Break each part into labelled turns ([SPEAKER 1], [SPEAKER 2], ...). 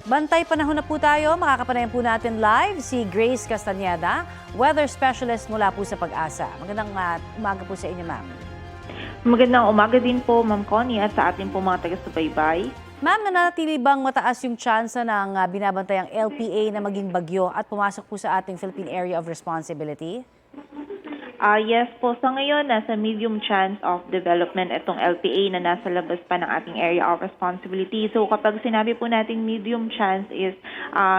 [SPEAKER 1] Bantay panahon na po tayo. Makakapanayan po natin live si Grace Castañeda, weather specialist mula po sa Pag-asa. Magandang umaga po sa inyo, ma'am.
[SPEAKER 2] Magandang umaga din po, Ma'am Connie, at sa ating po mga taga-subaybay.
[SPEAKER 1] Ma'am, nananatili bang mataas yung tsansa ng binabantayang LPA na maging bagyo at pumasok po sa ating Philippine Area of Responsibility?
[SPEAKER 2] Yes po, sa ngayon, nasa medium chance of development itong LPA na nasa labas pa ng ating area of responsibility. So kapag sinabi po nating medium chance is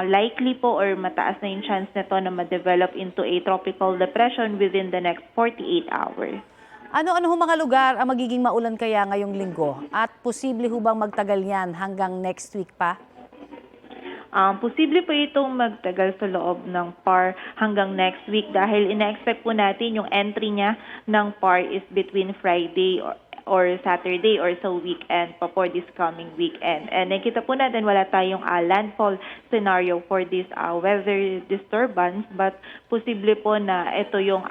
[SPEAKER 2] likely po or mataas na yung chance nito na ma-develop into a tropical depression within the next 48 hours.
[SPEAKER 1] Ano-ano ho mga lugar ang magiging maulan kaya ngayong linggo? At posible ho bang magtagal yan hanggang next week pa?
[SPEAKER 2] Posible po itong magtagal sa loob ng PAR hanggang next week dahil ina-expect po natin yung entry niya ng PAR is between Friday or Saturday or sa weekend pa for this coming weekend. And nakita po natin wala tayong landfall scenario for this weather disturbance, but posible po na ito yung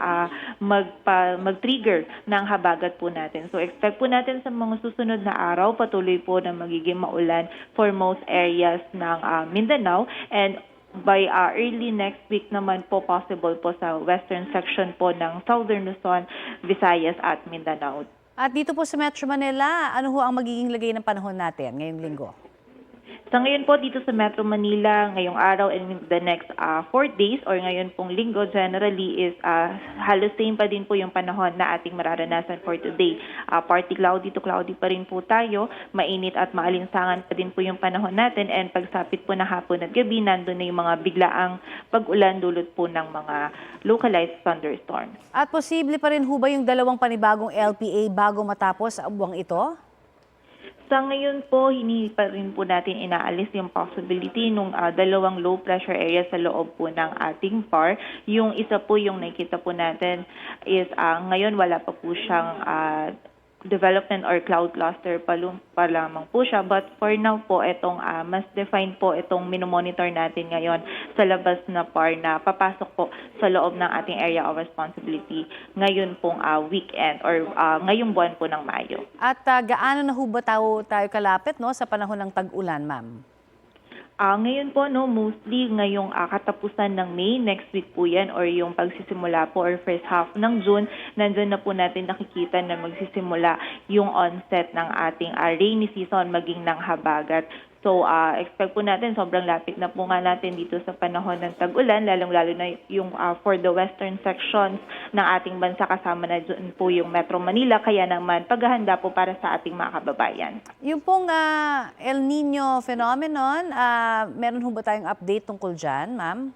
[SPEAKER 2] mag-trigger ng habagat po natin. So expect po natin sa mga susunod na araw patuloy po na magiging maulan for most areas ng Mindanao, and by early next week naman po possible po sa western section po ng Southern Luzon, Visayas at Mindanao.
[SPEAKER 1] At dito po sa Metro Manila, ano ho ang magiging lagay ng panahon natin ngayong linggo?
[SPEAKER 2] Sa ngayon po dito sa Metro Manila, ngayong araw and the next 4 days or ngayon pong linggo generally is halos same pa din po yung panahon na ating mararanasan for today. Partly cloudy to cloudy pa rin po tayo, mainit at maalinsangan pa din po yung panahon natin, and pagsapit po na hapon at gabi, nandun na yung mga biglaang pag-ulan dulot po ng mga localized thunderstorms.
[SPEAKER 1] At posible pa rin ho ba yung dalawang panibagong LPA bago matapos ang buwang ito?
[SPEAKER 2] Sa ngayon po, hindi pa rin po natin inaalis yung possibility nung dalawang low pressure area sa loob po ng ating PAR. Yung isa po yung nakikita po natin is ngayon wala pa po siyang development or cloud cluster pa lamang po siya. But for now po, itong mas defined po itong minomonitor natin ngayon sa labas na PAR na papasok po sa loob ng ating area of responsibility ngayon pong weekend or ngayong buwan po ng Mayo.
[SPEAKER 1] At gaano na ho ba tayo kalapit sa panahon ng tag-ulan, ma'am?
[SPEAKER 2] Ngayon po, mostly ngayong katapusan ng May, next week po yan, or yung pagsisimula po or first half ng June, nandun na po natin nakikita na magsisimula yung onset ng ating rainy season maging ng habagat. So, expect po natin, sobrang lapit na po nga natin dito sa panahon ng tag-ulan, lalong-lalo na yung for the western sections ng ating bansa, kasama na dyan po yung Metro Manila, kaya naman paghahanda po para sa ating mga kababayan.
[SPEAKER 1] Yung pong El Nino phenomenon, meron ho ba tayong update tungkol dyan, ma'am?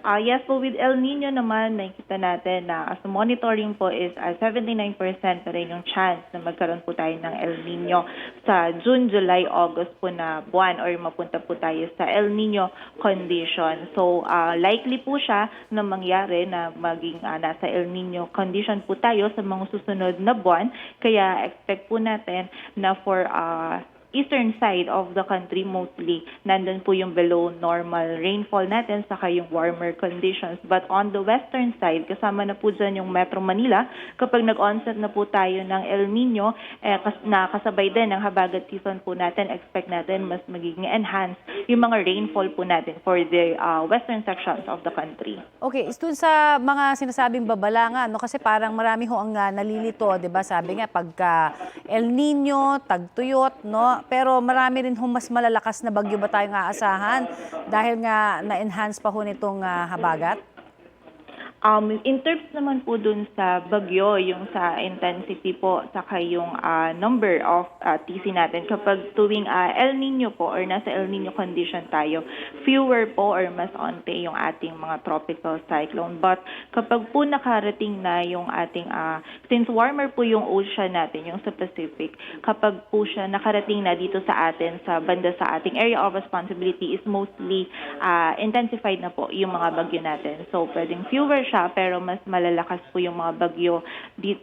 [SPEAKER 2] Yes po, with El Nino naman, nakikita natin na as monitoring po is 79% na rin yung chance na magkaroon po tayo ng El Nino sa June, July, August po na buwan, or mapunta po tayo sa El Nino condition. So, likely po siya na mangyari na maging nasa El Nino condition po tayo sa mga susunod na buwan. Kaya expect po natin na for eastern side of the country mostly, nandun po yung below normal rainfall natin, saka yung warmer conditions. But on the western side, kasama na po dyan yung Metro Manila, kapag nag-onset na po tayo ng El Nino, na kasabay din ng habagat season po natin, expect natin mas magiging enhanced yung mga rainfall po natin for the western sections of the country.
[SPEAKER 1] Okay, dun sa mga sinasabing babala nga, kasi parang marami ho ang nalilito, 'di ba? Sabi nga pagka El Nino, tagtuyot, pero marami rin ho mas malalakas na bagyo ba tayong aasahan dahil nga na-enhance pa ho nitong habagat?
[SPEAKER 2] In terms naman po dun sa bagyo, yung sa intensity po, saka yung number of TC natin, kapag tuwing El Nino po or nasa El Nino condition tayo, fewer po or mas onte yung ating mga tropical cyclone. But kapag po nakarating na yung ating, since warmer po yung ocean natin, yung sa Pacific, kapag po siya nakarating na dito sa atin, sa banda sa ating area of responsibility, is mostly intensified na po yung mga bagyo natin. So pwedeng fewer siya, pero mas malalakas po yung mga bagyo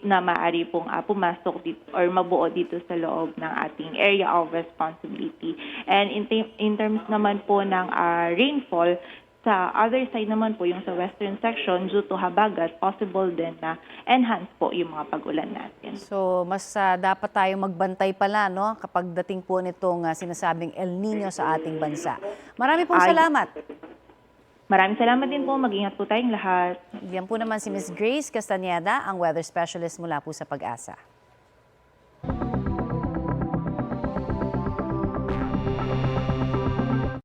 [SPEAKER 2] na maaari pong pumasok dito or mabuo dito sa loob ng ating area of responsibility. And in terms naman po ng rainfall, sa other side naman po, yung sa western section, due to habagat, possible din na enhance po yung mga pag-ulan natin.
[SPEAKER 1] So, mas dapat tayong magbantay pala, kapag dating po nitong sinasabing El Nino sa ating bansa. Marami pong salamat.
[SPEAKER 2] Maraming salamat din po. Mag-ingat po tayong lahat.
[SPEAKER 1] Yan po naman si Ms. Grace Castañeda, ang weather specialist mula po sa Pag-asa.